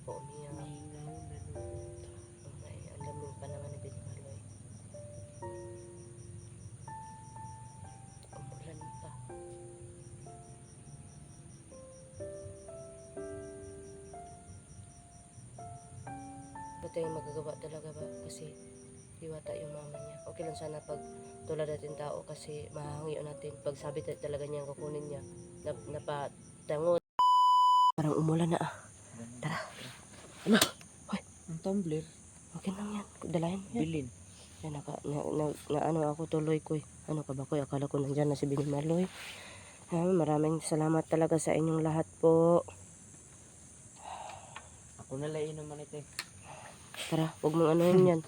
po umiyak. Ay, ang lamig pa naman ni Bitmaloy. Umulan pa. Ba tayong magagawa talaga ba? Kasi diwata yung mama niya. Okay lang sana pag tulad natin tao kasi mahangiyon natin. Pag sabi talaga niya kukunin niya. Napatangon. Parang umulan na ah. Tara. Ano? Hoy. Ang tumbler. Okay lang yan. Dalayan mo yan. Bilin. Yan, ano ako tuloy ko eh. Ano ka ba ko? Akala ko nandyan na si Binimaloy. Maraming salamat talaga sa inyong lahat po. Ako na lang naman ito eh. Tara, huwag mong anuhin yan.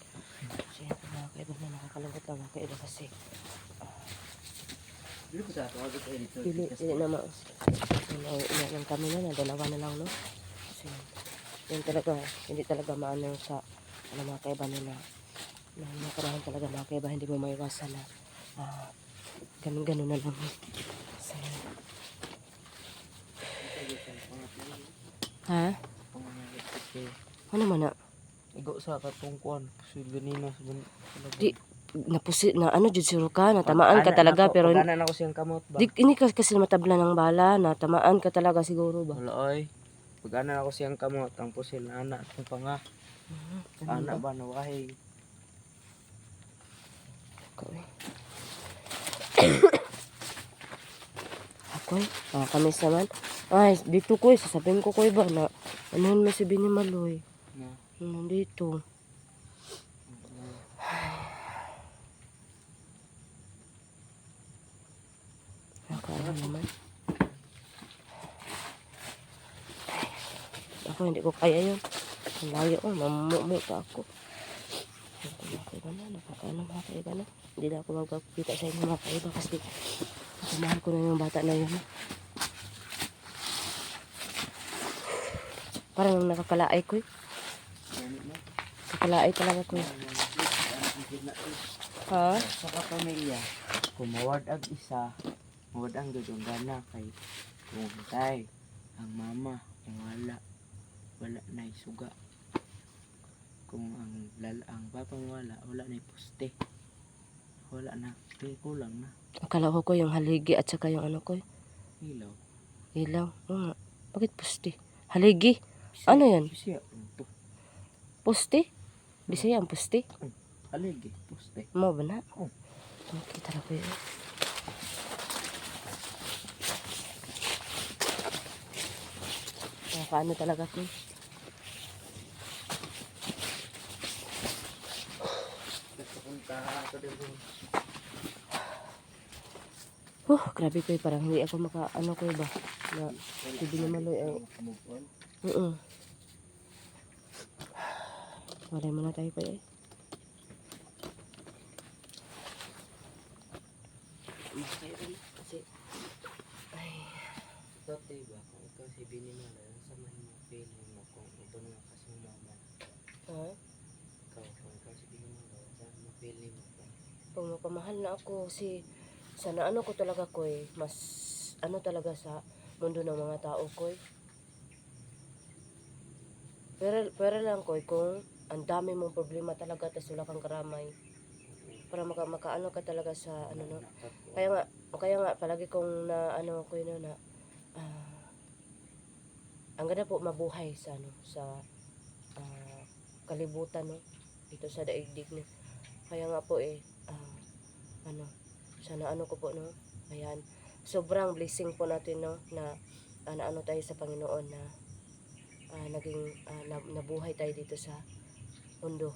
Kasi mga kaiba na nakakalungkot lang mga kaiba kasi. Dili ko sa ako ito dito. Dili naman. Ilan kami na, dalawa na lang no. Kasi yun talaga, hindi talaga maano sa mga kaiba nila. Na nakarahan talaga mga kaiba, hindi mo maiwasan na ganun-ganun na lang. So, ha? Ano man na? Igo sa katungkuan. Si Benino. Di, napusi, na ano, jud siro ka, natamaan ka talaga, pero pag-anan ako siyang kamot ba? di, ini kasi matabla ng bala, natamaan ka talaga siguro ba? Wala ay. Pag-anan ako siyang kamot. Ang pusil na anak. Kung pa nga. Anak ba nawahay. Ako'y, kami naman. Ay, dito ko sasabihin ko ba na anuhin mo si Binimaloy. Na. Nandito. Nakaano naman. Ako hindi ko kaya yun. Ang layo ko, mamumumu pa ako. Nakakaiba na. Hindi na ako magpapita sa inyo mga kaiba kasi mahal ko na yung bata na yun. Parang nakakalaay ko eh. Nakakalaay talaga ko eh. Ha? Sa kapamilya, kung maward ang isa, maward ang gagawin kay kung tay, ang mama, kung wala na suga. Kung ang papang wala na poste. Wala na, kaya kulang na. Akala ko yung haligi at saka yung ano ko. Ilaw. Ilaw. Oo nga. Bakit poste? Haligi? Ano yan? Siya, Poste? Bisaya ang poste? haligi, poste. Mo ba na? Oh. Okay, tara ko yun. Paano talaga ko? Grabe ko parang hindi ako ano ko ba na hindi Binimaloy ay wala mo na tayo pa eh. Kasi ay Dati ba, kung ikaw si Binimaloy, samahin mo feeling mo kung ito na kasi mama. Kung ikaw si Binimaloy, samahin mo feeling mo pag mapamahal na ako sana ano ko talaga ko mas ano talaga sa mundo ng mga tao ko pero lang ko kung ang dami mong problema talaga tas wala kang karamay para makaano ka talaga sa ano no kaya nga palagi kong na ano ko yun na ang ganda po mabuhay sa ano sa kalibutan no dito sa daigdig no kaya nga po ano sana ano ko po no ayan sobrang blessing po natin no na ano tayo sa Panginoon na naging nabuhay tayo dito sa mundo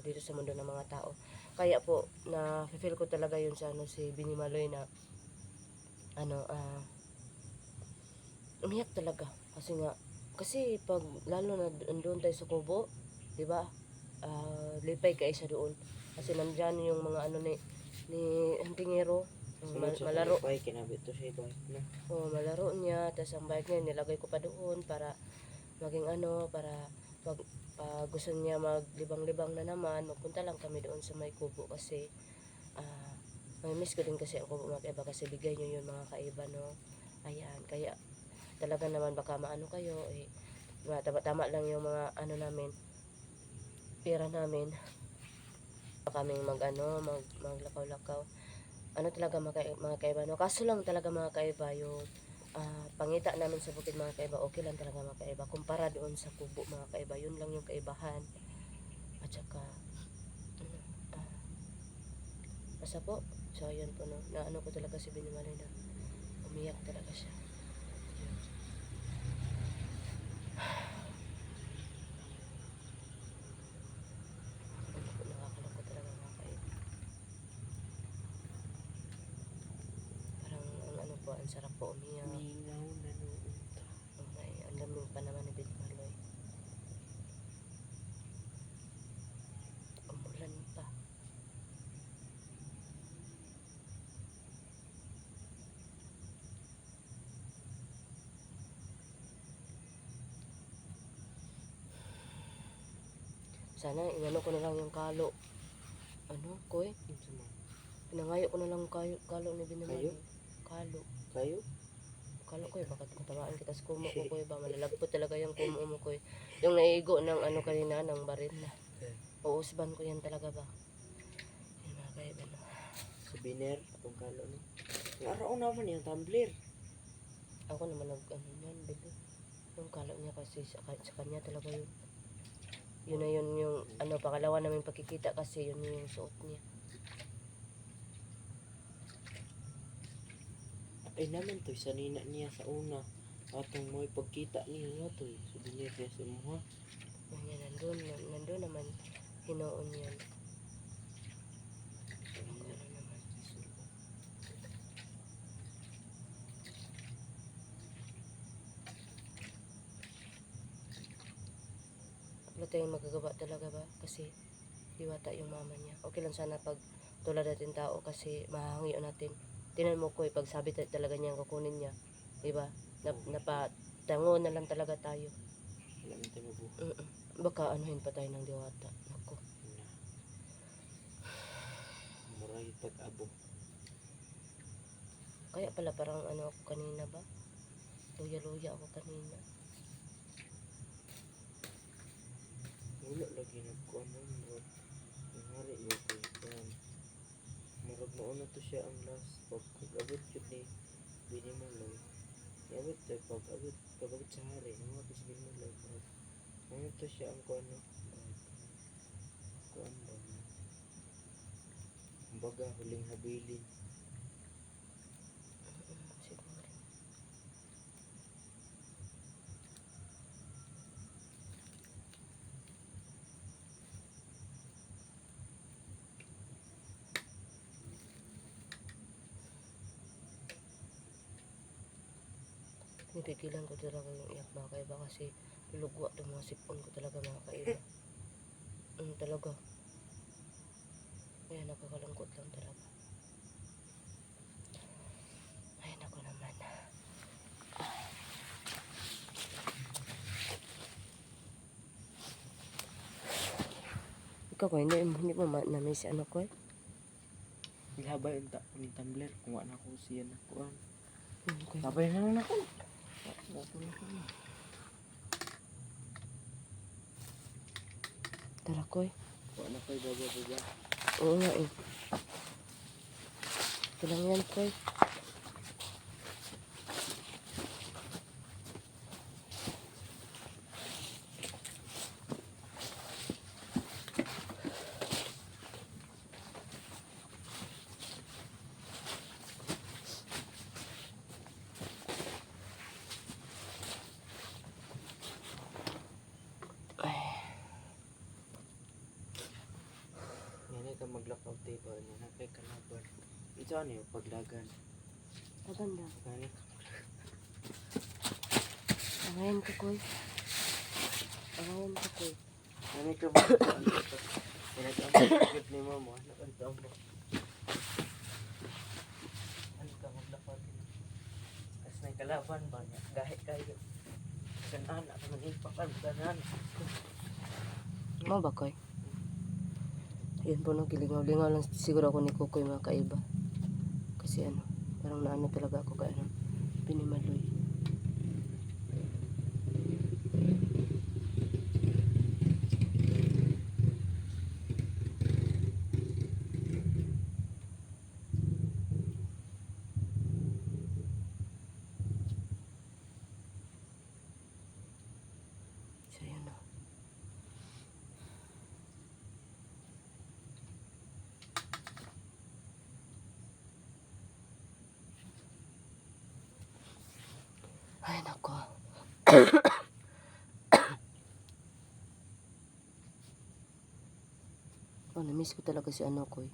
dito sa mundo ng mga tao kaya po na feel ko talaga yun sa ano si Binimaloy na ano umiyak talaga kasi pag lalo na doon tayo sa kubo di ba lipay kayo sa doon kasi nandyan yung mga ano ni Antingero malaro malaro niya tapos ang bike niya nilagay ko pa doon para maging ano para pag gusto niya maglibang-libang na naman magpunta lang kami doon sa may kubo kasi may miss ko din kasi ang kubo mga kaiba kasi bigay niyo yun mga kaiba no ayan kaya talaga naman baka maano kayo tama lang yung mga ano namin, pera namin. Kaming maglakaw-lakaw. Ano talaga mga kaiba, no? Kaso lang talaga mga kaiba, yung pangita namin sa bukid mga kaiba, okay lang talaga mga kaiba. Kumpara doon sa kubo mga kaiba, yun lang yung kaibahan. At saka, basta po, so yun po no, na ano ko talaga si Binimalay na umiyak talaga siya. Yun. Nakakalungkot talaga mga kaiba. Parang ang ano po, ang sarap po umiyak. Minaw na noon. Okay, ang lamig pa naman ni Binimalay. Umulan pa. Sana inano ko na lang yung kalo. Ano, koy? Unsa man? Pinangayo ko na lang kalo ni Binimalay. Kayo? Kalo. Kayo? Kalo koy, baka matawaan kita sa kumo ko koy ba. Malalagpo talaga yung kumo mo koy. Yung naigo ng ano kanina, ng barin na. Uusban ko yan talaga ba. Yan mga kaiba no. Souvenir atong kalo ni. Ang araw naman yung tumbler. Ako naman ano yan, bili. Yung kalo niya kasi sa kanya talaga yun. Yun na yun yung ano, pangalawa namin pagkikita kasi yun yung suot niya. Ay naman to sanina niya sa una. Atong mo pagkita niya to, souvenir niya sa mo. Yan, nandun naman hinoon yan. Ano naman. Wala tayong magagawa talaga ba? Kasi diwata yung mama niya. Okay lang sana pag tulad natin tao kasi mahahangyo natin. Tinan mo ko, pag sabi talaga niya kukunin niya. Diba? Napatango na lang talaga tayo. Wala man tayo mabuhay. Baka anuhin pa tayo ng diwata. Naku. Na. Murag pag-abo. Kaya pala parang ano ako kanina ba? Luya-luya ako kanina. Wala lagi nagkuhan mo. Nanghari mo ko. Murag mauna to siya ang last. Pag-abot yun ni Binimalay. Abot tayo pag-abot sa hari. Nanghari ko si Binimalay. Ano to siya ang kuhan no? Kuhan ba? Kumbaga huling habilin. Siguro. Pinipigilan ko talaga yung iyak mga kaiba kasi lulugwa itong mga sipon ko talaga mga kaiba. Talaga. Kaya nakakalungkot lang talaga. Ay nako naman. Ikaw ko, hindi mo na-miss ano ko eh. Ilhabay yung tumbler. Kung wala ko siya na kuhan. Okay. Sabay na lang ako. Tara ko eh. Wala ko ibaga-baga. Oo nga eh. Ito lang yan ko eh. Yan ka maglakaw table. Yan kay kalaban. Ito ano yung paglagan. Maganda. Yan Angayin ko ko eh. Angayin ko ko eh. Yan ka maglakaw. Pinag-amagod ni mama. Nakanta-amag. Ano ka maglakaw din. Kasi may kalaban ba niya? Gahit kayo. Ganan. Ako manipakan. Ganan. Mau ba koy? Ayun po no, kilingaw-lingaw lang siguro ako ni Kukoy mga kaiba. Kasi ano, parang naano talaga ako kay ano, Binimaloy. Ay, nako. Oh, na-miss ko talaga si ano ko eh.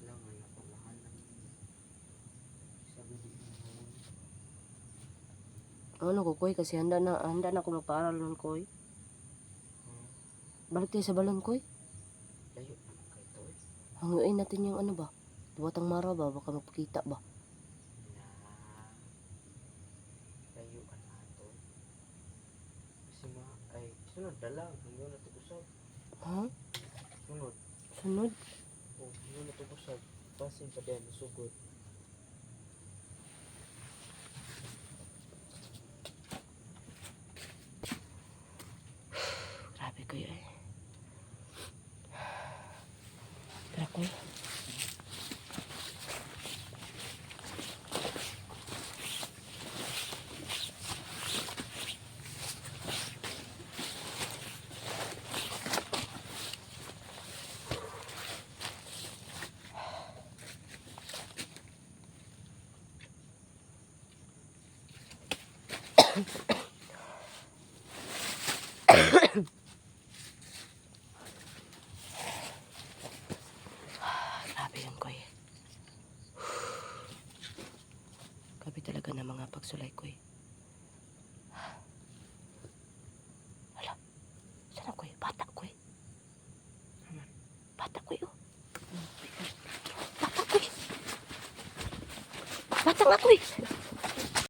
Kailangan ako mahal ng sabi din mo. Ano ko, Koy? Kasi handa na ako magpaaral nun, Koy. Balik tayo sa balon, Koy. Layo naman kay to eh. Hanguin natin yung ano ba? Duwatang mara ba? Baka magpakita ba? Na layo ka na to. Kasi ay sunod na lang. Hanggang natugusag. Ha? Sunod. Sunod? Oh, hanggang natugusag. Pasin pa din, sugod. Grabe kayo eh. Tara, Koy. Grabe yun, Koy. Grabe talaga na mga pagsulay, Koy. Hala. Sana, Koy? Bata, Koy. Bata, Koy, oh. Bata, Koy. Bata nga, Koy.